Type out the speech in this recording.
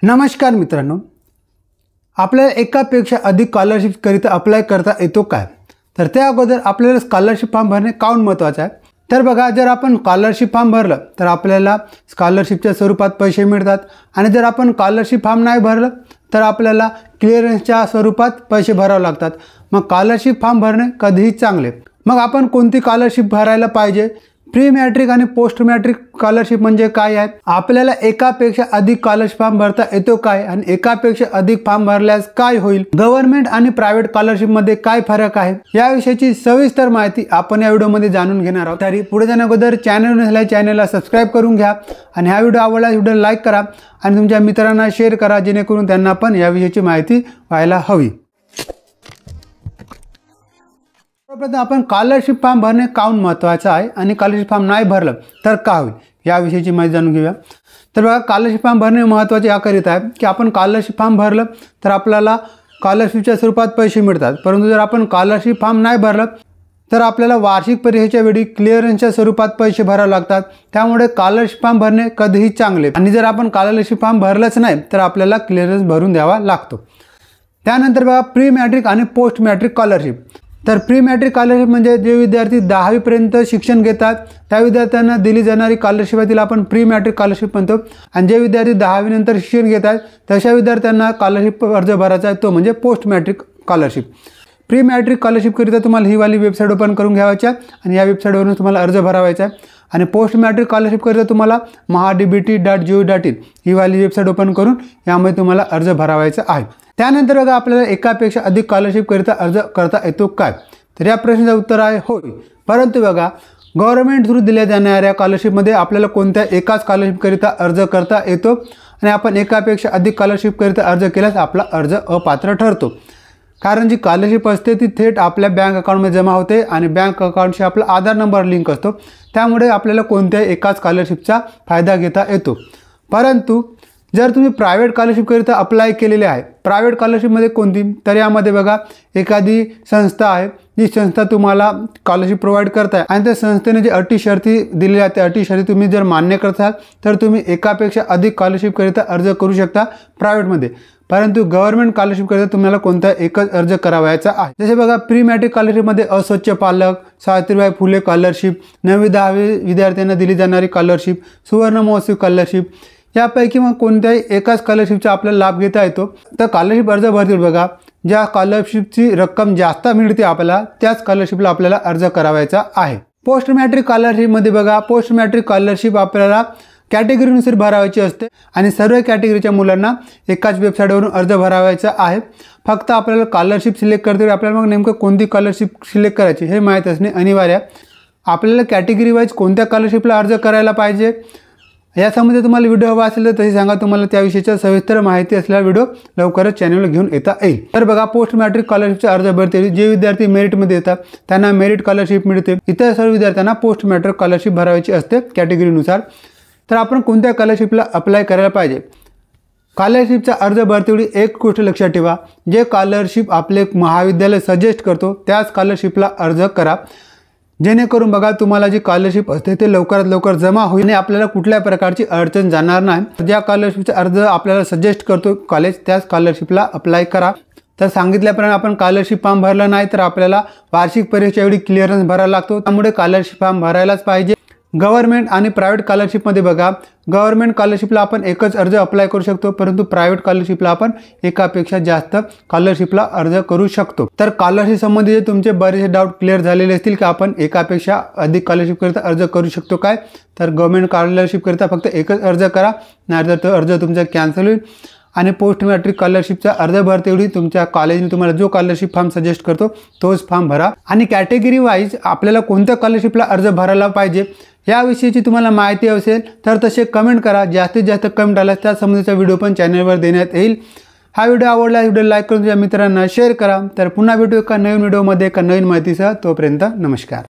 नमस्कार मित्रांनो, आपल्याला एकापेक्षा अधिक स्कॉलरशिपकरिता अप्लाय करता येतो काय? तर त्या अगोदर आपल्याला स्कॉलरशिप फॉर्म भरणे काऊन महत्त्वाचं आहे? तर बघा, जर आपण स्कॉलरशिप फॉर्म भरलं तर आपल्याला स्कॉलरशिपच्या स्वरूपात पैसे मिळतात आणि जर आपण स्कॉलरशिप फॉर्म नाही भरलं तर आपल्याला क्लिअरन्सच्या स्वरूपात पैसे भरावे लागतात। मग स्कॉलरशिप फॉर्म भरणे कधीही चांगले। मग आपण कोणती स्कॉलरशिप भरायला पाहिजे? प्री मॅट्रिक आणि पोस्ट मॅट्रिक स्कॉलरशिप म्हणजे काय आहे? आपल्याला एकापेक्षा अधिक स्कॉलरशिप फॉर्म भरता येतो काय आणि एकापेक्षा अधिक फॉर्म भरल्यास काय होईल? गव्हर्नमेंट आणि प्रायव्हेट स्कॉलरशिप मध्ये काय फरक आहे? याविषयीची सविस्तर माहिती आपण या व्हिडिओमध्ये जाणून घेणार आहोत। तरी पुढे जाण्याअगोदर चॅनलला सबस्क्राइब करून घ्या आणि हा व्हिडिओ आवडल्यास व्हिडिओला लाईक करा आणि तुमच्या मित्रांना शेअर करा, जेणेकरून त्यांना पण याविषयीची माहिती व्हायला हवी। सर्वप्रथम आपण स्कॉलरशिप फॉर्म भरणे काऊन महत्त्वाचं आहे आणि स्कॉलरशिप फॉर्म नाही भरलं तर काय होईल याविषयीची माहिती जाणून घेऊया। तर बघा, स्कॉलरशिप फॉर्म भरणे महत्त्वाचे याकरिता आहे की आपण स्कॉलरशिप फॉर्म भरलं तर आपल्याला स्कॉलरशिपच्या स्वरूपात पैसे मिळतात, परंतु जर आपण स्कॉलरशिप फॉर्म नाही भरलं तर आपल्याला वार्षिक परीक्षेच्या वेळी क्लिअरन्सच्या स्वरूपात पैसे भरावे लागतात। त्यामुळे स्कॉलरशिप फॉर्म भरणे कधीही चांगले आणि जर आपण स्कॉलरशिप फॉर्म भरलंच नाही तर आपल्याला क्लिअरन्स भरून द्यावा लागतो। त्यानंतर बघा, प्री मॅट्रिक आणि पोस्ट मॅट्रिक स्कॉलरशिप। तर प्री मॅट्रिक स्कॉलरशिप म्हणजे जे विद्यार्थी 10वी पर्यंत शिक्षण घेतात त्या विद्यार्थ्यांना दिली जाणारी स्कॉलरशिप आहे, तिला आपण प्री मॅट्रिक स्कॉलरशिप म्हणतो। आणि जे विद्यार्थी 10वी नंतर शिक्षण घेतात तशा विद्यार्थ्यांना स्कॉलरशिप अर्ज भरायचा आहे तो म्हणजे post matric scholarship. Pre matric स्कॉलरशिपकरिता तुम्हाला ही वाली वेबसाईट ओपन करून घ्यायची आहे आणि या वेबसाईटवरून तुम्हाला अर्ज भरावायचा आहे। आणि पोस्ट मॅट्रिक स्कॉलरशिपकरिता तुम्हाला mahadbt.gov.in ही वाली वेबसाईट ओपन करून यामध्ये तुम्हाला अर्ज भरावायचा आहे। त्यानंतर बघा, आपल्याला एकापेक्षा अधिक स्कॉलरशिपकरिता अर्ज करता येतो काय? तर या प्रश्नाचं उत्तर आहे होय। परंतु बघा, गव्हर्नमेंट थ्रू दिल्या जाणाऱ्या स्कॉलरशिपमध्ये आपल्याला कोणत्या एका स्कॉलरशिपकरिता अर्ज करता येतो आणि आपण एकापेक्षा अधिक स्कॉलरशिपकरिता अर्ज केल्यास आपला अर्ज अपात्र ठरतो। कारण जी स्कॉलरशिप असते ती थेट आपल्या बँक अकाउंटमध्ये जमा होते आणि बँक अकाउंटशी आपला आधार नंबर लिंक असतो, त्यामुळे आपल्याला कोणत्याही एका स्कॉलरशिपचा फायदा घेता येतो। परंतु जर तुम्ही प्रायव्हेट स्कॉलरशिपकरिता अप्लाय केलेले आहे, प्रायव्हेट स्कॉलरशिपमध्ये कोणती, तर यामध्ये बघा, एखादी संस्था आहे, जी संस्था तुम्हाला स्कॉलरशिप प्रोव्हाइड करताय आणि त्या संस्थेने जे अटी शर्ती दिलेल्या आहेत त्या अटी शर्ती तुम्ही जर मान्य करताल तर तुम्ही एकापेक्षा अधिक स्कॉलरशिपकरिता अर्ज करू शकता प्रायव्हेटमध्ये। परंतु गव्हर्नमेंट स्कॉलरशिपकरिता तुम्हाला कोणता एकच अर्ज करावायचा आहे। जसे बघा, प्री मॅट्रिक स्कॉलरशिपमध्ये अस्वच्छ पालक, सावित्रीबाई फुले स्कॉलरशिप, 9वी-10वी विद्यार्थ्यांना दिली जाणारी स्कॉलरशिप, सुवर्ण महोत्सव स्कॉलरशिप, यापैकी मग कोणत्याही एका स्कॉलरशिपचा आपल्याला लाभ घेता येतो। तर स्कॉलरशिप अर्ज भरतील बघा, ज्या स्कॉलरशिपची रक्कम जास्त मिळते आपल्याला त्या स्कॉलरशिपला आपल्याला अर्ज करावायचा आहे। पोस्ट मॅट्रिक स्कॉलरशिपमध्ये बघा, पोस्ट मॅट्रिक स्कॉलरशिप आपल्याला कॅटेगरीनुसार भरावायची असते आणि सर्व कॅटेगरीच्या मुलांना एकाच वेबसाईटवरून अर्ज भरावायचा आहे। फक्त आपल्याला स्कॉलरशिप सिलेक्ट करते आपल्याला मग नेमकं कोणती स्कॉलरशिप सिलेक्ट करायची हे माहीत असणे अनिवार्य आहे। आपल्याला कॅटेगरी वाईज कोणत्या स्कॉलरशिपला अर्ज करायला पाहिजे यासंबंधी तुम्हाला व्हिडिओ हवा असेल तर तशी सांगा, तुम्हाला त्याविषयीच्या सविस्तर माहिती असलेला व्हिडिओ लवकरच चॅनलवर घेऊन येता येईल। तर बघा, पोस्ट मॅट्रिक स्कॉलरशिपचा अर्ज भरते जे विद्यार्थी मेरिटमध्ये येतात त्यांना मेरिट स्कॉलरशिप मिळते। इतर सर्व विद्यार्थ्यांना पोस्ट मॅट्रिक स्कॉलरशिप भरावायची असते कॅटेगरीनुसार। तर आपण कोणत्या स्कॉलरशिपला अप्लाय करायला पाहिजे? स्कॉलरशिपचा अर्ज भरतेवेळी एक गोष्ट लक्षात ठेवा, जे स्कॉलरशिप आपले महाविद्यालय सजेस्ट करतो त्या स्कॉलरशिपला अर्ज करा, जेणेकरून बघा तुम्हाला जी स्कॉलरशिप असते ते लवकरात लवकर जमा होईल आणि आपल्याला कुठल्या प्रकारची अडचण जाणार नाही। ज्या स्कॉलरशिपचा अर्ज आपल्याला सजेस्ट करतो कॉलेज त्या स्कॉलरशिपला अप्लाय करा। तर सांगितल्याप्रमाणे आपण स्कॉलरशिप फॉर्म भरला नाही तर आपल्याला वार्षिक परीक्षेच्या वेळी क्लिअरन्स भरायला लागतो, त्यामुळे स्कॉलरशिप फॉर्म भरायलाच पाहिजे। गव्हर्नमेंट आणि प्रायव्हेट स्कॉलरशिपमध्ये बघा, गव्हर्नमेंट स्कॉलरशिपला आपण एकच अर्ज अप्लाय करू शकतो, परंतु प्रायव्हेट स्कॉलरशिपला आपण एकापेक्षा जास्त स्कॉलरशिपला अर्ज करू शकतो। तर स्कॉलरशिप संबंधी तुमचे बरेचसे डाऊट क्लिअर झालेले असतील की आपण एकापेक्षा अधिक स्कॉलरशिपकरिता अर्ज करू शकतो काय? तर गव्हर्नमेंट स्कॉलरशिपकरिता फक्त एकच अर्ज करा, नाहीतर तो अर्ज तुमचा कॅन्सल होईल। आणि पोस्ट मॅट्रिक स्कॉलरशिपचा अर्ज भरतेवेळी तुमच्या कॉलेजने तुम्हाला जो स्कॉलरशिप फॉर्म सजेस्ट करतो तोच फॉर्म भरा। आणि कॅटेगरी वाईज आपल्याला कोणत्या स्कॉलरशिपला अर्ज भरायला पाहिजे याविषयीची तुम्हाला माहिती असेल तर तसे कमेंट करा, जास्तीत जास्त कमेंट आल्यास त्या संबंधीचा व्हिडिओ पण चॅनलवर देण्यात येईल। हा व्हिडिओ आवडला व्हिडिओ लाईक करून तुमच्या मित्रांना शेअर करा। तर पुन्हा भेटू एका नवीन व्हिडिओमध्ये एका नवीन माहितीसह, तोपर्यंत नमस्कार।